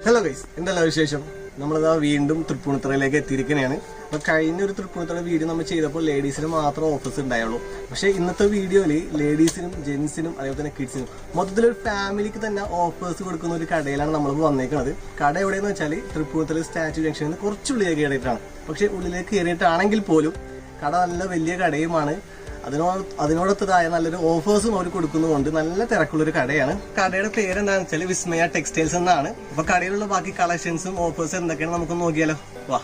Hello guys, എന്തെല്ലാം വിശേഷം? നമ്മളിതാ വീണ്ടും തൃപ്പൂണിത്തുറയിലേക്ക് എത്തിയിരിക്കുകയാണ്. അപ്പോൾ കഴിഞ്ഞ ഒരു തൃപ്പൂണിത്തുറ വീഡിയോ നമ്മൾ ചെയ്തപ്പോൾ ലേഡീസിന് മാത്രം ഓഫേഴ്സ് ഉണ്ടായുള്ളൂ. പക്ഷേ ഇന്നത്തെ വീഡിയോയിൽ ലേഡീസിനും ജെൻസിനും അതേപോലെ തന്നെ കിഡ്സിനും മൊത്തത്തിലൊരു ഫാമിലിക്ക് തന്നെ ഓഫേഴ്സ് കൊടുക്കുന്ന ഒരു കടയിലാണ് നമ്മൾ വന്നേക്കുന്നത്. കട എവിടെയെന്ന് വെച്ചാൽ തൃപ്പൂണിത്തുറ സ്റ്റാച്യു ജംഗ്ഷനിൽ നിന്ന് കുറച്ച് ഉള്ളിലേക്ക് കയറിയിട്ടാണ്. പക്ഷേ ഉള്ളിലേക്ക് കയറിയിട്ടാണെങ്കിൽ പോലും കട നല്ല വലിയ കടയുമാണ്. അതിനോടൊത്തതായ നല്ലൊരു ഓഫേഴ്സും അവർ കൊടുക്കുന്നതുകൊണ്ട് നല്ല തിരക്കുള്ളൊരു കടയാണ്. കടയുടെ പേരെന്താണെന്ന് വെച്ചാൽ വിസ്മയ ടെക്സ്റ്റൈൽസ് എന്നാണ്. അപ്പൊ കടയിലുള്ള ബാക്കി കളക്ഷൻസും ഓഫേഴ്സും എന്തൊക്കെയാണ് നമുക്ക് നോക്കിയാലോ. വാ.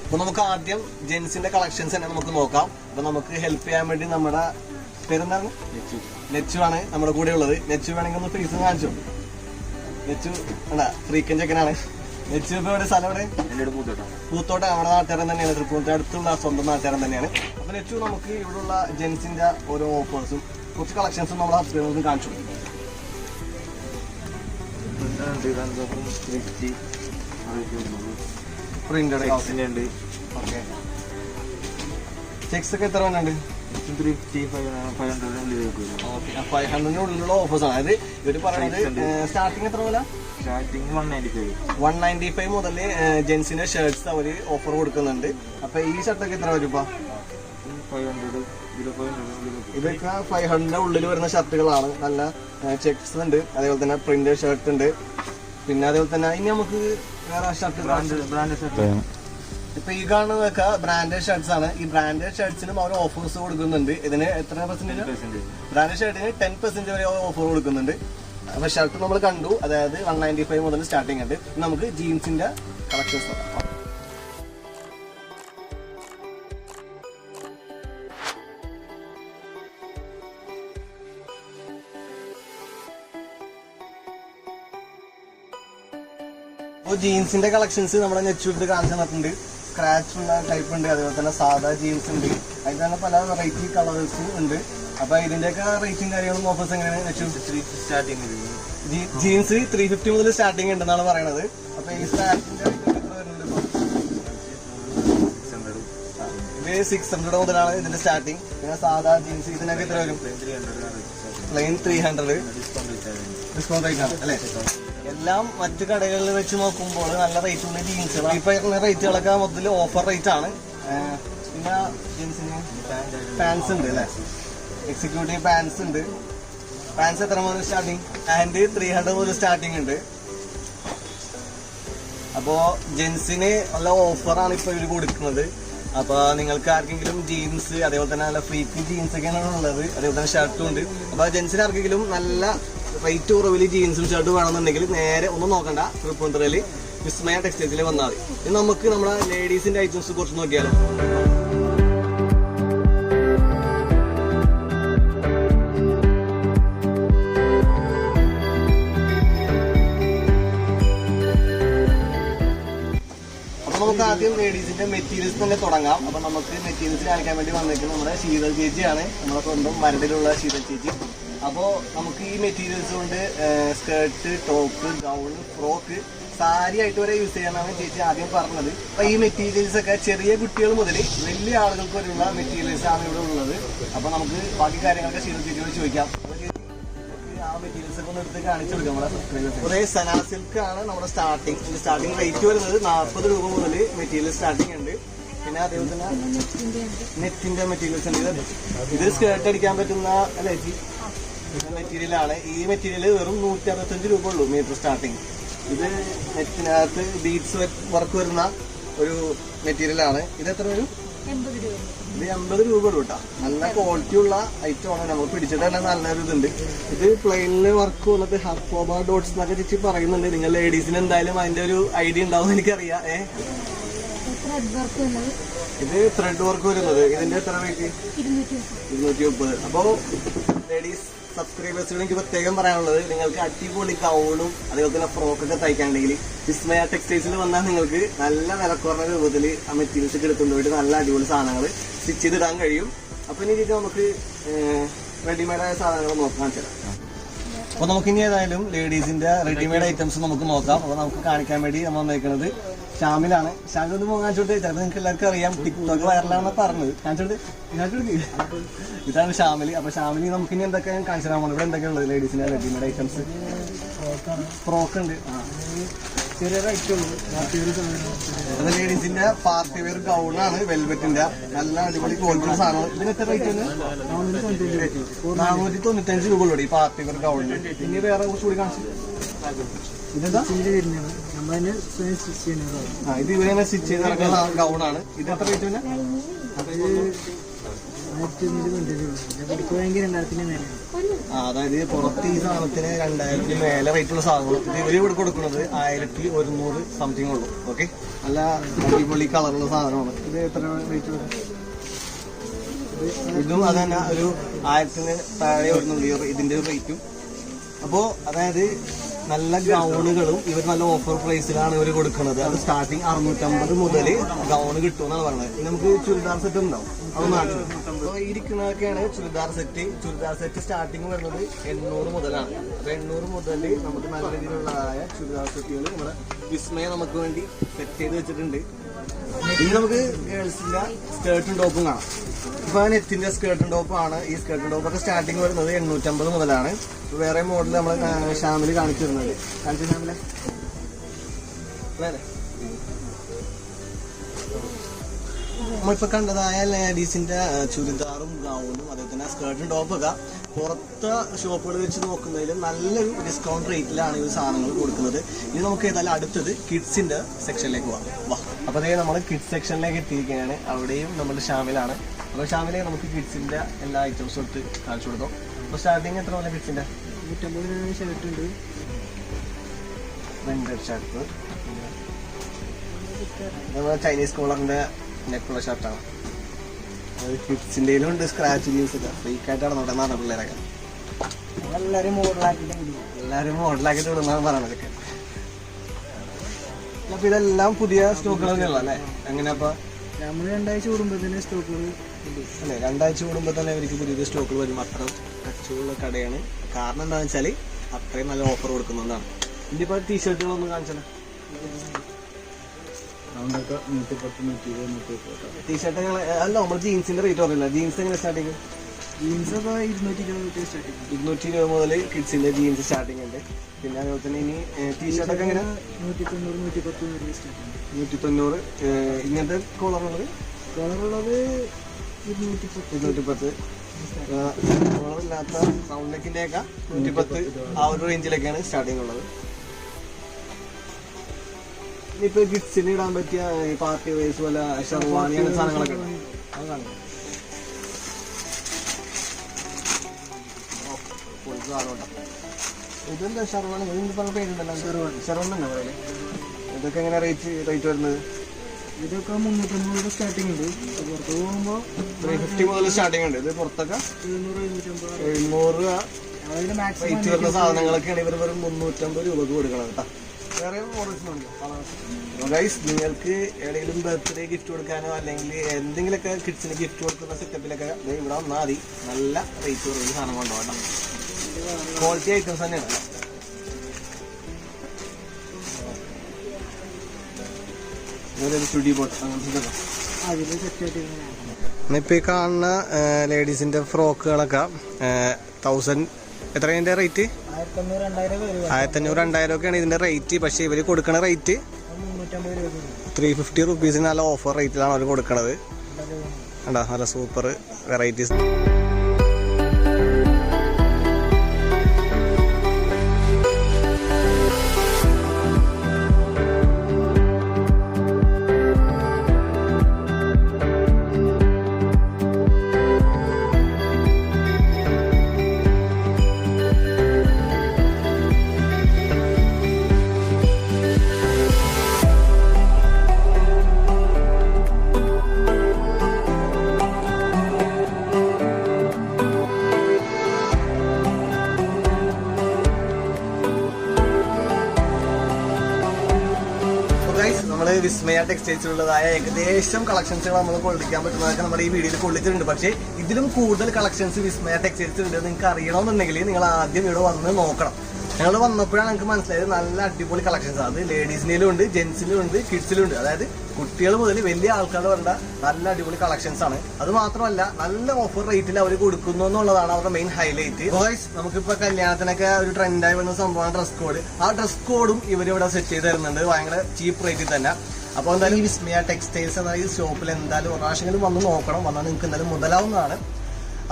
അപ്പൊ നമുക്ക് ആദ്യം ജെൻസിന്റെ കളക്ഷൻസ് തന്നെ നമുക്ക് നോക്കാം. അപ്പൊ നമുക്ക് ഹെൽപ്പ് ചെയ്യാൻ വേണ്ടി നമ്മുടെ പേരെന്താണ്? നെച്ചു ആണ് നമ്മുടെ കൂടെ ഉള്ളത്. നെച്ചു വേണമെങ്കിൽ ഒന്ന് ഫേസ് കാണിച്ചു. നെച്ചു അല്ല ഫ്രീക്കൻ ചെക്കനാണ്. നെച്ചു ഇപ്പൊ എവിടെ സ്ഥലം? എവിടെ? പൂത്തോട്ട. നമ്മുടെ നാട്ടുകാരൻ തന്നെയാണ്. തൃപ്പൂണിത്തുറ അടുത്തുള്ള സ്വന്തം നാട്ടുകാരൻ തന്നെയാണ്. അപ്പൊ നെച്ചു നമുക്ക് ഇവിടെയുള്ള ജെൻസിന്റെ ഓരോ ഓഫേഴ്സും കുറച്ച് കളക്ഷൻസും നമ്മുടെ സബ്സ്ക്രൈബേഴ്സിന് കാണിച്ചു. പ്രിന്റഡ് ഉണ്ട്. ഓക്കെ, ചെക്സ് ഒക്കെ എത്ര വേണുണ്ട്? 500 ഉള്ളിലുള്ള ഓഫേഴ്സ് ആണ്. അതായത് ഇവര് പറയുന്നത് സ്റ്റാർട്ടിങ് എത്ര പോലെ? 195 മുതൽ ജെൻസിന്റെ ഷർട്ട്സ് അവര് ഓഫർ കൊടുക്കുന്നുണ്ട്. അപ്പൊ ഈ ഷർട്ടൊക്കെ എത്ര വരും? ഇതൊക്കെ 500 ഉള്ളിൽ വരുന്ന ഷർട്ടുകളാണ്. നല്ല ചെക്സ് ഉണ്ട്, അതേപോലെ തന്നെ പ്രിന്റഡ് ഷർട്ട് ഉണ്ട്. പിന്നെ അതേപോലെ തന്നെ ഇനി നമുക്ക് വേറെ ഷർട്ട് ഇപ്പൊ ഈ കാണുന്നതൊക്കെ ബ്രാൻഡഡ് ഷർട്ട്സ് ആണ്. ഈ ബ്രാൻഡഡ് ഷർട്ട്സിനും അവർ ഓഫേഴ്സ് കൊടുക്കുന്നുണ്ട്. ഇതിന് എത്ര പെർസെന്റേജ്? ബ്രാൻഡഡ് ഷർട്ടിന് 10% വരെ ഓഫർ കൊടുക്കുന്നുണ്ട്. അപ്പൊ ഷർട്ട് നമ്മൾ കണ്ടു, അതായത് 195 മുതൽ സ്റ്റാർട്ടിംഗ് ഉണ്ട്. നമുക്ക് ജീൻസിന്റെ കളക്ഷൻസ് നോക്കാം. അപ്പോൾ ജീൻസിന്റെ കളക്ഷൻസ് നമ്മുടെ നെറ്റ്ഷൂട്ട് കാണിച്ചു തന്നിട്ടുണ്ട്. സ്ക്രാച്ച് ഉള്ള ടൈപ്പ് ഉണ്ട്, അതേപോലെ തന്നെ സാധാ ജീൻസ് ഉണ്ട്. അതിൽ തന്നെ പല വെറൈറ്റി കളേഴ്സും ഉണ്ട്. അപ്പൊ ഇതിന്റെയൊക്കെ റേറ്റും കാര്യങ്ങളും ഓഫേഴ്സ് എങ്ങനെയാണ്? ജീൻസ് 350 മുതൽ സ്റ്റാർട്ടിംഗ് ഉണ്ടെന്നാണ് പറയണത്. അപ്പൊ ഈ സ്റ്റാർട്ടിന്റെ റേറ്റ് എത്ര വരുന്നുണ്ട്? ഇത് 600 മുതലാണ് ഇതിന്റെ സ്റ്റാർട്ടിങ്. പിന്നെ സാധാ ജീൻസ് ഇതിനൊക്കെ എത്ര വരും? പ്ലെയിൻ 300 ഡിസ്കൗണ്ട് റേറ്റ് ആണ് അല്ലേ? എല്ലാം മറ്റു കടകളിൽ വെച്ച് നോക്കുമ്പോൾ നല്ല റേറ്റ് ഉള്ള ജീൻസുകൾ. ഇപ്പൊ റേറ്റുകളൊക്കെ മൊത്തത്തിൽ ഓഫർ റേറ്റ് ആണ്. പിന്നെ ജീൻസിന് പാൻസ് ഉണ്ട് അല്ലേ? എക്സിക്യൂട്ടീവ് പാൻസ് ഉണ്ട്. പാൻസ് എത്ര മുതൽ സ്റ്റാർട്ടിങ്? ആൻഡ് 300 മുതൽ സ്റ്റാർട്ടിങ് ഉണ്ട്. അപ്പോ ജെൻസിന് നല്ല ഓഫറാണ് ഇപ്പൊ ഇവർ കൊടുക്കുന്നത്. അപ്പൊ നിങ്ങൾക്ക് ആർക്കെങ്കിലും ജീൻസ് അതേപോലെ തന്നെ നല്ല ഫ്രീക്ക് ജീൻസ് ഒക്കെയാണ് ഉള്ളത്. അതേപോലെ തന്നെ ഷർട്ടും ഉണ്ട്. അപ്പൊ ജെൻസിന് ആർക്കെങ്കിലും നല്ല റേറ്റ് കുറവിൽ ജീൻസും ഷർട്ടും വേണമെന്നുണ്ടെങ്കിൽ നേരെ ഒന്നും നോക്കണ്ട, തൃപ്പൂണിത്തുറയിൽ വിസ്മയ ടെക്സ്റ്റൈൽസിൽ വന്നാൽ മതി. ഇനി നമുക്ക് നമ്മുടെ ലേഡീസിന്റെ ഐറ്റംസ് കുറച്ച് നോക്കിയാലോ. നമുക്ക് ആദ്യം ലേഡീസിന്റെ മെറ്റീരിയൽസ് തന്നെ തുടങ്ങാം. അപ്പൊ നമുക്ക് മെറ്റീരിയൽസ് കാണിക്കാൻ വേണ്ടി വന്നിരിക്കുന്നത് നമ്മുടെ ശീതൾ ചേച്ചിയാണ്, നമ്മുടെ സ്വന്തം മരടിലുള്ള ശീതൾ ചേച്ചി. അപ്പോൾ നമുക്ക് ഈ മെറ്റീരിയൽസ് കൊണ്ട് skirt, top, gown, frock, sari ആയിട്ട് വരെ യൂസ് ചെയ്യാനാണ് ചേച്ചി ആദ്യം പറഞ്ഞത്. അപ്പൊ ഈ മെറ്റീരിയൽസ് ഒക്കെ ചെറിയ കുട്ടികൾ മുതൽ വലിയ ആളുകൾക്ക് വരെയുള്ള മെറ്റീരിയൽസ് ആണ് ഇവിടെ ഉള്ളത്. അപ്പൊ നമുക്ക് ബാക്കി കാര്യങ്ങളൊക്കെ ശീതൾ ചേച്ചിയോട് ചോദിക്കാം. ആ മെറ്റീരിയൽസ് ഒക്കെ ഒന്ന് എടുത്ത് കാണിച്ചു കൊടുക്കാം നമ്മുടെ സബ്സ്ക്രൈബേഴ്സ്. കുറെ സനാ സിൽക്ക് ആണ് നമ്മുടെ സ്റ്റാർട്ടിംഗ് റേറ്റ് വരുന്നത് 40 രൂപ മുതൽ മെറ്റീരിയൽ സ്റ്റാർട്ടിംഗ് ഉണ്ട്. പിന്നെ അതേപോലെ തന്നെ നെറ്റിന്റെ മെറ്റീരിയൽസ് ഉണ്ട്. ഇത് സ്കേർട്ട് അടിക്കാൻ പറ്റുന്ന അല്ലേ മെറ്റീരിയലാണ്. ഈ മെറ്റീരിയൽ വെറും 165 രൂപ ഉള്ളൂ മീറ്റർ സ്റ്റാർട്ടിങ്. ഇത് നെറ്റിനകത്ത് ബീഡ്സ് വർക്ക് വരുന്ന ഒരു മെറ്റീരിയലാണ്. ഇത് എത്ര വരും? ഇത് 80 രൂപ കേട്ടോ. നല്ല ക്വാളിറ്റി ഉള്ള ഐറ്റം ആണ്. നമ്മൾ പിടിച്ചിട്ട് തന്നെ നല്ലൊരു ഇതുണ്ട്. ഇത് പ്ലെയിനില് വർക്ക് വന്നിട്ട് ഹർഫോബ ഡോട്ട്സ് എന്നൊക്കെ ചേച്ചി പറയുന്നുണ്ട്. നിങ്ങൾ ലേഡീസിന് എന്തായാലും അതിന്റെ ഒരു ഐഡിയ ഉണ്ടാവും എനിക്കറിയാം. ഇത് ത്രെഡ് വർക്ക് വരുന്നത് ഇതിന്റെ എത്ര റേറ്റ്? 230. അപ്പോ ലേഡീസ് സബ്സ്ക്രൈബേഴ്സിന് എനിക്ക് പ്രത്യേകം പറയാനുള്ളത്, നിങ്ങൾക്ക് അടിപൊളി ഗൗണും അതേപോലെ തന്നെ ഫ്രോക്കൊക്കെ തയ്ക്കാനുണ്ടെങ്കിൽ വിസ്മയ ടെക്സ്റ്റൈൽസിൽ വന്നാൽ നിങ്ങൾക്ക് നല്ല വിലക്കുറഞ്ഞ രൂപത്തിൽ ആ മെറ്റീരിയൽസ് ഒക്കെ എടുത്തുകൊണ്ട് പോയിട്ട് നല്ല അടിപൊളി സാധനങ്ങൾ സ്റ്റിച്ച് ചെയ്തിടാൻ കഴിയും. അപ്പൊ ഇനി ഇത് നമുക്ക് റെഡിമെയ്ഡായ സാധനങ്ങൾ നോക്കാൻ തരാം. അപ്പൊ നമുക്കിനി ഏതായാലും ലേഡീസിന്റെ റെഡിമെയ്ഡ് ഐറ്റംസ് നമുക്ക് നോക്കാം. അപ്പൊ നമുക്ക് കാണിക്കാൻ വേണ്ടി നമ്മൾ വന്നേക്കുന്നത് ഷാമിലാണ്. ഷാമിൽ ഒന്ന് കാണിച്ചോട്ട്. ചിലപ്പോൾ നിങ്ങൾക്ക് എല്ലാവർക്കും അറിയാം, ടിക്ടോക്ക് വൈറലാണെന്ന് പറഞ്ഞത്. കാണിച്ചോട്ട് ഇതാണ് ഷാമില്. അപ്പൊ ഷാമിലി നമുക്കിനി എന്തൊക്കെ കാണിച്ചു തരാൻ പോകുന്നത്? ഇവിടെ എന്തൊക്കെയാണ് ഉള്ളത് ലേഡീസിന്റെ റെഡിമെയ്ഡ് ഐറ്റംസ്? ഫ്രോക്ക് ഉണ്ട്, ചെറിയൊരു ഐറ്റം ഉണ്ട്. അത് ലേഡീസിന്റെ പാർട്ടി വെയർ ഗൗണാണ്, വെൽവെറ്റിന്റെ നല്ല അടിപൊളി ക്വാളിറ്റി സാധനം. ഇതിന് എത്ര റേറ്റ് ഉണ്ട്? 495 രൂപ ഉള്ളൂ ഈ പാർട്ടി വെയർ ഗൗണിന്. ഇനി വേറെ കുറച്ചുകൂടി കാണിച്ചു. ഇതെന്താ? ഇത് ഇവരെ സ്റ്റിച്ച് ചെയ്ത് നടക്കുന്ന ഗൗണാണ്. ഇത് എത്ര റേറ്റ് തന്നെ? അതായത് പുറത്ത് ഈ സാധനത്തിന് 2000 മേലെ റേറ്റുള്ള സാധനങ്ങൾ. ഇത് ഇവര് ഇവിടെ കൊടുക്കുന്നത് 1100 സംതിങ് ഉള്ളൂ. ഓക്കെ, നല്ല അടിപൊളി കളറുള്ള സാധനമാണ്. ഇത് എത്ര റേറ്റ് വരും? ഇതും അത് തന്നെ ഒരു 1000 താഴെ വരുന്നുള്ളൂ ഇതിന്റെ റേറ്റും. അപ്പോ അതായത് നല്ല ഗൗണുകളും ഇവർ നല്ല ഓഫർ പ്രൈസിലാണ് ഇവർ കൊടുക്കുന്നത്. അത് സ്റ്റാർട്ടിങ് 650 മുതൽ ഗൗണ് കിട്ടുമെന്നാണ് പറയുന്നത്. നമുക്ക് ചുരിദാർ സെറ്റ് ഉണ്ടാവും, അതൊന്നും അപ്പോൾ ഇരിക്കുന്നതൊക്കെയാണ് churidar set. Churidar set starting വരുന്നത് 800 മുതലാണ്. അപ്പോൾ 800 മുതൽ നമുക്ക് നല്ല രീതിയിലുള്ളതായ ചുരിദാർ സെറ്റുകൾ നമ്മുടെ വിസ്മയ നമുക്ക് വേണ്ടി സെറ്റ് ചെയ്ത് വെച്ചിട്ടുണ്ട്. ഇനി നമുക്ക് ഗേൾസിന്റെ സ്കേർട്ടും ടോപ്പും കാണാം. ഇപ്പൊ നെറ്റിന്റെ സ്കേർട്ടും ടോപ്പാണ്. ഈ സ്കേർട്ടും ടോപ്പൊക്കെ സ്റ്റാർട്ടിങ് വരുന്നത് 850 മുതലാണ്. വേറെ മോഡൽ നമ്മൾ ഷാമില് കാണിച്ചിരുന്നത്. കാണിച്ചു ഷാമിലെ വേറെ നമ്മളിപ്പോ കണ്ടതായ ലേഡീസിന്റെ ചുരിദാറും ഗൗണും അതേപോലെ തന്നെ സ്കേർട്ടും ടോപ്പൊക്കെ പുറത്തെ ഷോപ്പുകൾ വെച്ച് നോക്കുന്നതിൽ നല്ലൊരു ഡിസ്കൗണ്ട് റേറ്റിലാണ് ഈ സാധനങ്ങൾ കൊടുക്കുന്നത്. ഇനി നമുക്ക് ഏതായാലും അടുത്തത് കിഡ്സിന്റെ സെക്ഷനിലേക്ക് പോവാം. അപ്പൊ അതേ നമ്മൾ കിഡ്സ് സെക്ഷനിലേക്ക് എത്തിയിരിക്കുകയാണ്. അവിടെയും നമ്മുടെ ഷാമിലാണ്. അപ്പൊ ഷാമിലെ നമുക്ക് കിഡ്സിന്റെ എല്ലാ ഐറ്റംസും എടുത്ത് കാണിച്ചു കൊടുക്കാം. അപ്പൊ സ്റ്റാർട്ടിങ് എത്ര പോലെ കിഡ്സിന്റെ? 150 ഷർട്ട് ഉണ്ട്, പ്രിന്റഡ് ഷർട്ട്. നമ്മുടെ ചൈനീസ് കോളറിന്റെ നെക്കുള്ള ഷർട്ടാണ്. അത് കിഡ്സിന്റെയിലും ഉണ്ട്. സ്ക്രാച്ച് ജീൻസ് ഒക്കെ ഫ്രീക്കായിട്ടാണ് നടന്ന പിള്ളേരൊക്കെ. എല്ലാവരും മോഡലാക്കിയിട്ട് വിടുന്നതാണ് പറയണതൊക്കെ. അപ്പൊ ഇതെല്ലാം പുതിയ സ്റ്റോക്കുകൾ തന്നെയുള്ള അല്ലേ? എങ്ങനെ അപ്പൊ നമ്മൾ 2 ആഴ്ച കൂടുമ്പോ തന്നെ സ്റ്റോക്കുകൾ അല്ലേ? 2 ആഴ്ച കൂടുമ്പോ തന്നെ അവർക്ക് പുതിയ സ്റ്റോക്കുകൾ വരും. അത്ര കച്ചുള്ള കടയാണ്. കാരണം എന്താണെന്ന് വെച്ചാൽ അത്രയും നല്ല ഓഫർ കൊടുക്കുന്നതാണ്. ഇനിയിപ്പോ ടീഷർട്ടുകളൊന്നും കാണിച്ചാലോ? ടീഷർട്ടുകൾ അല്ല, നമ്മൾ ജീൻസിന്റെ റേറ്റ് പറയില്ല. ജീൻസ് എങ്ങനെ സ്റ്റാർട്ടിങ്? ജീൻസ് 220 മുതൽ കിഡ്സിന്റെ ജീൻസ് സ്റ്റാർട്ടിങ് ഉണ്ട്. പിന്നെ അതുപോലെ തന്നെ ഇനി ടീഷർട്ടൊക്കെ എങ്ങനെ? 190. ഇങ്ങനത്തെ കോളറുള്ളത് 210. കോളറില്ലാത്ത റൗണ്ട് നെക്കിന്റെ ഒക്കെ 110 ആ ഒരു റേഞ്ചിലൊക്കെയാണ് സ്റ്റാർട്ടിങ് ഉള്ളത്. ഇനിയിപ്പോ കിഡ്സിന് ഇടാൻ പറ്റിയ പാർട്ടി വെയർസ് പോലെ ഷർവാണി അങ്ങനെ സാധനങ്ങളൊക്കെ അതാണ്. ഇതെന്താ ഷർവാണി? ഇതെന്ത് പറഞ്ഞ പേരുണ്ടല്ലോ, ഷർവാണി തന്നെ പറയല്ലേ? ഇതൊക്കെ എങ്ങനെ റേറ്റ് വരുന്നത്? ഇതൊക്കെ 350 സ്റ്റാർട്ടിങ് ഉണ്ട്. പുറത്ത് പോകുമ്പോൾ 350 മുതൽ സ്റ്റാർട്ടിങ് ഉണ്ട്. ഇത് പുറത്തൊക്കെ 700 റേറ്റ് വരുന്ന സാധനങ്ങളൊക്കെയാണ് ഇവർ വെറും 350 രൂപക്ക് കൊടുക്കണം കേട്ടോ. വേറെ ഗൈസ്, നിങ്ങൾക്ക് എവിടെയെങ്കിലും ബർത്ത്ഡേ ഗിഫ്റ്റ് കൊടുക്കാനോ അല്ലെങ്കിൽ എന്തെങ്കിലുമൊക്കെ കിഡ്സിന് ഗിഫ്റ്റ് കൊടുക്കുന്ന സെറ്റപ്പിലൊക്കെ ഇവിടെ വന്നാൽ മതി. നല്ല റേറ്റ് കുറവിൽ സാധനം കൊണ്ടുപോകണം. ക്വാളിറ്റി ഐറ്റംസ് തന്നെയാണ്. ഇപ്പൊ ഈ കാണുന്ന ലേഡീസിന്റെ ഫ്രോക്കുകളൊക്കെ 1000 എത്രതിന്റെ റേറ്റ്? 1500-2000 ഒക്കെയാണ് ഇതിന്റെ റേറ്റ്. പക്ഷെ ഇവര് കൊടുക്കണ റേറ്റ് 350 റുപ്പീസിന് നല്ല ഓഫർ റേറ്റിലാണ് അവർ കൊടുക്കണത്. കണ്ടോ, നല്ല സൂപ്പർ വെറൈറ്റീസ്. വിസ്മയ ടെക്സ്റ്റൈൽസിലുള്ളതായ ഏകദേശം കളക്ഷൻസുകൾ നമ്മൾ കൊള്ളിക്കാൻ പറ്റുന്നതൊക്കെ നമ്മുടെ ഈ വീഡിയോയിൽ കൊള്ളിച്ചിട്ടുണ്ട്. പക്ഷേ ഇതിലും കൂടുതൽ കളക്ഷൻസ് വിസ്മയ ടെക്സ്റ്റൈൽസിൽ ഉണ്ട്. നിങ്ങൾക്ക് അറിയണമെന്നുണ്ടെങ്കിൽ നിങ്ങൾ ആദ്യം ഇവിടെ വന്ന് നോക്കണം. ഞങ്ങൾ വന്നപ്പോഴാണ് നിങ്ങൾക്ക് മനസ്സിലായത് നല്ല അടിപൊളി കളക്ഷൻസ്. അത് ലേഡീസിനും ഉണ്ട്, ജെന്റ്സിനും ഉണ്ട്, കിഡ്സിലും ഉണ്ട്. അതായത് കുട്ടികൾ മുതൽ വലിയ ആൾക്കാർ വേണ്ട നല്ല അടിപൊളി കളക്ഷൻസ് ആണ്. അത് മാത്രമല്ല നല്ല ഓഫർ റേറ്റിൽ അവർ കൊടുക്കുന്നു എന്നുള്ളതാണ് അവരുടെ മെയിൻ ഹൈലൈറ്റ്. ഗോയ്സ്, നമുക്കിപ്പോൾ കല്യാണത്തിനൊക്കെ ഒരു ട്രെൻഡായി വന്ന സംഭവമാണ് ഡ്രസ് കോഡ്. ആ ഡ്രസ് കോഡും ഇവരിവിടെ സെറ്റ് ചെയ്ത് തരുന്നുണ്ട് ഭയങ്കര ചീപ്പ് റേറ്റിൽ തന്നെ. അപ്പോൾ എന്തായാലും ഈ വിസ്മയ ടെക്സ്റ്റൈൽസ് എന്ന ഈ ഷോപ്പിൽ എന്തായാലും ഒരു പ്രാവശ്യമെങ്കിലും വന്ന് നോക്കണം. വന്നാൽ നിങ്ങൾക്ക് എന്തായാലും മുതലാവുന്നതാണ്.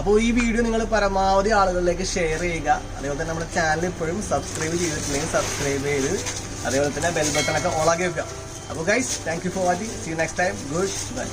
അപ്പോൾ ഈ വീഡിയോ നിങ്ങൾ പരമാവധി ആളുകളിലേക്ക് ഷെയർ ചെയ്യുക. അതേപോലെ തന്നെ നമ്മുടെ ചാനൽ ഇപ്പോഴും സബ്സ്ക്രൈബ് ചെയ്തിട്ടില്ലെങ്കിൽ സബ്സ്ക്രൈബ് ചെയ്ത് അതേപോലെ തന്നെ ബെൽ ബട്ടണൊക്കെ ഓളാക്കി വെക്കുക. അപ്പോൾ guys, thank you for watching. See you next time. Good by.